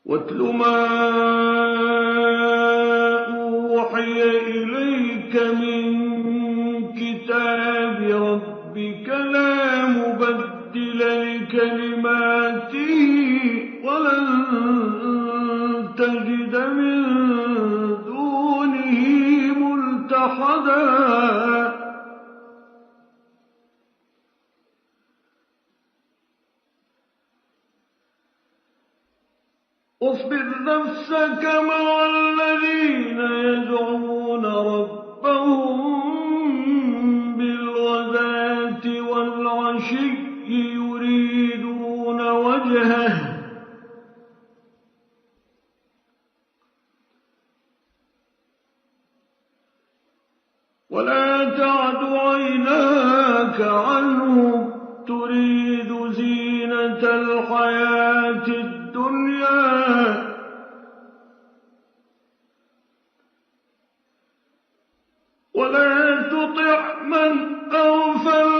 واتل ما أوحي إليك من كتاب ربك لا مبدل لكلماته ولن تجد من دونه ملتحدا واصبر نفسك مع الذين يدعون ربهم بالغداة والعشي يريدون وجهه ولا تعد عيناك عنهم تريد زينة الحياة الدنيا ولا تطع من أغفلنا